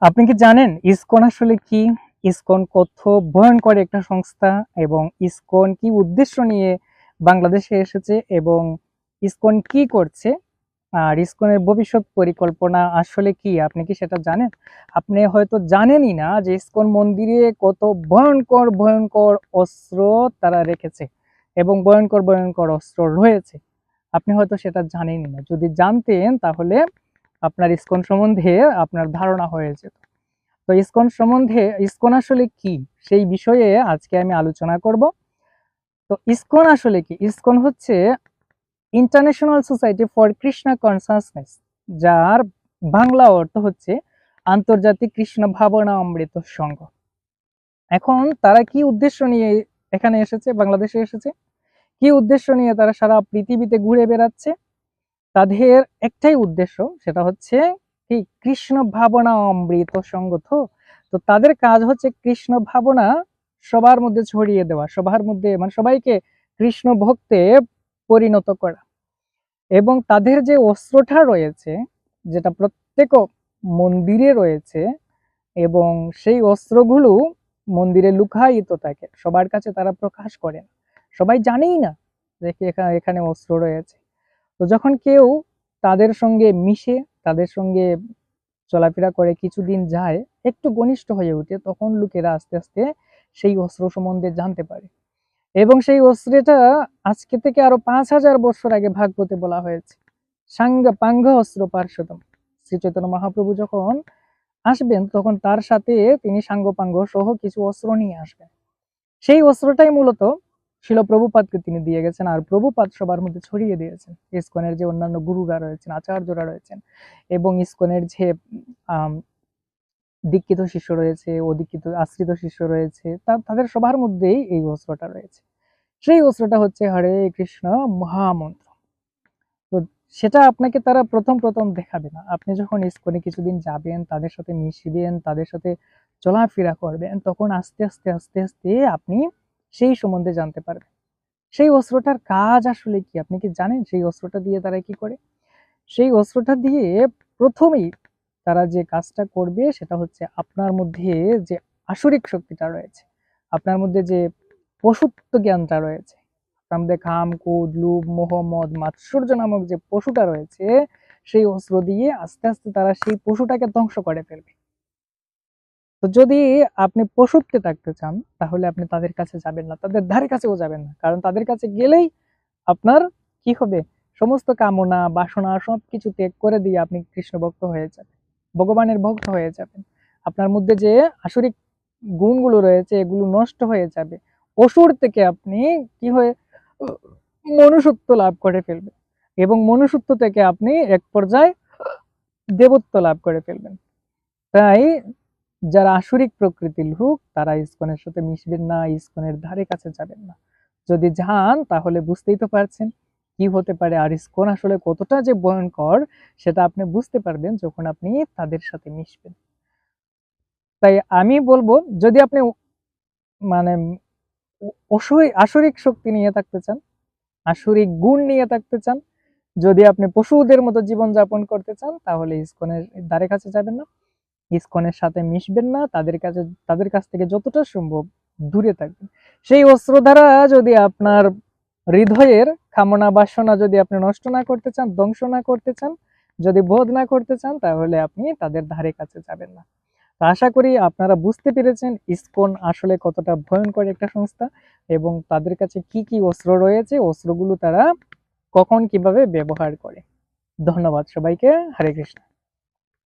আপনি কি জানেন ইসকন আসলে কি? ইসকন কত ভয়ঙ্কর একটা সংস্থা এবং ইসকন কি উদ্দেশ্য নিয়ে বাংলাদেশে এসেছে এবং ইসকন কি করছে আর ইসকনের ভবিষ্যৎ পরিকল্পনা আসলে কি আপনি কি সেটা জানেন? আপনি হয়তো জানেনই না যে ইসকন মন্দিরে কত ভয়ঙ্কর ভয়ঙ্কর অস্ত্র তারা রেখেছে এবং ভয়ঙ্কর ভয়ঙ্কর অস্ত্র রয়েছে। আপনি হয়তো সেটা জানেনই না। যদি জানতেন তাহলে আপনার ইসকন সম্বন্ধে আপনার ধারণা হয়ে যেত। তো ইসকন সম্বন্ধে ইসকন আসলে কি সেই বিষয়ে আজকে আমি আলোচনা করব। তো ইসকন আসলে কি? ইসকন হচ্ছে international society for Krishna consciousness, যার বাংলা অর্থ হচ্ছে আন্তর্জাতিক কৃষ্ণ ভাবনা অমৃত সংঘ। এখন তারা কি উদ্দেশ্য নিয়ে এখানে এসেছে, বাংলাদেশে এসেছে? কি উদ্দেশ্য নিয়ে তারা সারা পৃথিবীতে ঘুরে বেড়াচ্ছে? তাদের একটাই উদ্দেশ্য, সেটা হচ্ছে কি কৃষ্ণ ভাবনা অমৃত সংঘ। তো তাদের কাজ হচ্ছে কৃষ্ণ ভাবনা সবার মধ্যে ছড়িয়ে দেওয়া, সবার মধ্যে মানে সবাইকে কৃষ্ণ ভক্তে পরিণত করা। এবং তাদের যে অস্ত্রটা রয়েছে, যেটা প্রত্যেক মন্দিরে রয়েছে, এবং সেই অস্ত্রগুলো মন্দিরে লুকায়িত থাকে, সবার কাছে তারা প্রকাশ করেন, সবাই জানেই না যে এখানে অস্ত্র রয়েছে। তো যখন কেউ তাদের সঙ্গে মিশে, তাদের সঙ্গে চলাফেরা করে, কিছুদিন যায়, একটু ঘনিষ্ঠ হয়ে ওঠে, তখন লোকেরা আস্তে আস্তে সেই অস্ত্র সম্বন্ধে জানতে পারে। এবং সেই অস্ত্রটা আজকে থেকে আরো 5000 বছর আগে ভাগবতে বলা হয়েছে, সাঙ্গা পাঙ্গ অস্ত্র পার্শ্বতম। শ্রী চৈতন্য মহাপ্রভু যখন আসবেন তখন তার সাথে তিনি সাঙ্গ পাঙ্গ সহ কিছু অস্ত্র নিয়ে আসবেন। সেই অস্ত্রটাই মূলত শিল প্রভুপাদকে তিনি দিয়ে গেছেন, আর প্রভুপাদ সবার মধ্যে ছড়িয়ে দিয়েছেন। ইসকনের যে অন্যান্য গুরুরা রয়েছেন, আচার্যরা রয়েছেন, এবং ইসকনের যে দীক্ষিত শিষ্য রয়েছে, অদীক্ষিত আশ্রিত শিষ্য রয়েছে, তাদের সবার মধ্যেই এই অস্ত্রটা রয়েছে। সেই অস্ত্রটা হচ্ছে হরে কৃষ্ণ মহামন্ত্র। তো সেটা আপনাকে তারা প্রথম প্রথম দেখাবে না। আপনি যখন ইসকনে কিছুদিন যাবেন, তাদের সাথে মিশবেন, তাদের সাথে চলাফেরা করবেন, তখন আস্তে আস্তে আস্তে আস্তে আপনি সেই সম্বন্ধে জানতে পারবেন। সেই অস্ত্রটার কাজ আসলে কি আপনি কি জানেন? সেই অস্ত্রটা দিয়ে তারা কি করে? সেই অস্ত্রটা দিয়ে প্রথমেই তারা যে কাজটা করবে সেটা হচ্ছে আপনার মধ্যে যে আসরিক শক্তিটা রয়েছে, আপনার মধ্যে যে পশুত্ব জ্ঞানটা রয়েছে, আপনার মধ্যে কাম, ক্রোধ, লোভ, মোহ, মদ, মাৎসর্য নামক যে পশুটা রয়েছে, সেই অস্ত্র দিয়ে আস্তে আস্তে তারা সেই পশুটাকে ধ্বংস করে ফেলবে। তো যদি আপনি পশুত্বে থাকতে চান তাহলে আপনি তাদের কাছে যাবেন না, তাদের ধারে কাছেও যাবেন না, কারণ তাদের কাছে গেলেই আপনার কি হবে? সমস্ত কামনা বাসনা সবকিছু ত্যাগ করে দিয়ে আপনি কৃষ্ণ ভক্ত হয়ে যাবেন, ভগবানের ভক্ত হয়ে যাবেন। আপনার মধ্যে যে আসরিক গুণগুলো রয়েছে এগুলো নষ্ট হয়ে যাবে। অসুর থেকে আপনি কি হয়ে মনুষ্যত্ব লাভ করে ফেলবেন, এবং মনুষ্যত্ব থেকে আপনি এক পর্যায়ে দেবত্ব লাভ করে ফেলবেন। তাই যারা আসরিক প্রকৃতির লোক তারা ইসকনের সাথে মিশবেন না, ইসকনের ধারে কাছে যাবেন না। যদি যান তাহলে বুঝতেই তো পারছেন কি হতে পারে, আর ইসকন আসলে কতটা যে ভয়ঙ্কর সেটা আপনি বুঝতে পারবেন যখন আপনি তাদের সাথে মিশবেন। তাই আমি বলবো, যদি আপনি মানে আসরিক শক্তি নিয়ে থাকতে চান, আসরিক গুণ নিয়ে থাকতে চান, যদি আপনি পশুদের মতো জীবন যাপন করতে চান, তাহলে ইসকনের ধারে কাছে যাবেন না, ইসকনের সাথে মিশবেন না, তাদের কাছ থেকে যতটা সম্ভব দূরে থাকবেন। সেই অস্ত্র দ্বারা যদি আপনার হৃদয়ের কামনা বাসনা যদি আপনি নষ্ট না করতে চান, ধ্বংস না করতে চান, যদি বোধ না করতে চান, তাহলে আপনি তাদের ধারে কাছে যাবেন না। তো আশা করি আপনারা বুঝতে পেরেছেন ইসকন আসলে কতটা ভয়ঙ্কর একটা সংস্থা এবং তাদের কাছে কি কি অস্ত্র রয়েছে, অস্ত্রগুলো তারা কখন কিভাবে ব্যবহার করে। ধন্যবাদ সবাইকে। হরে কৃষ্ণ।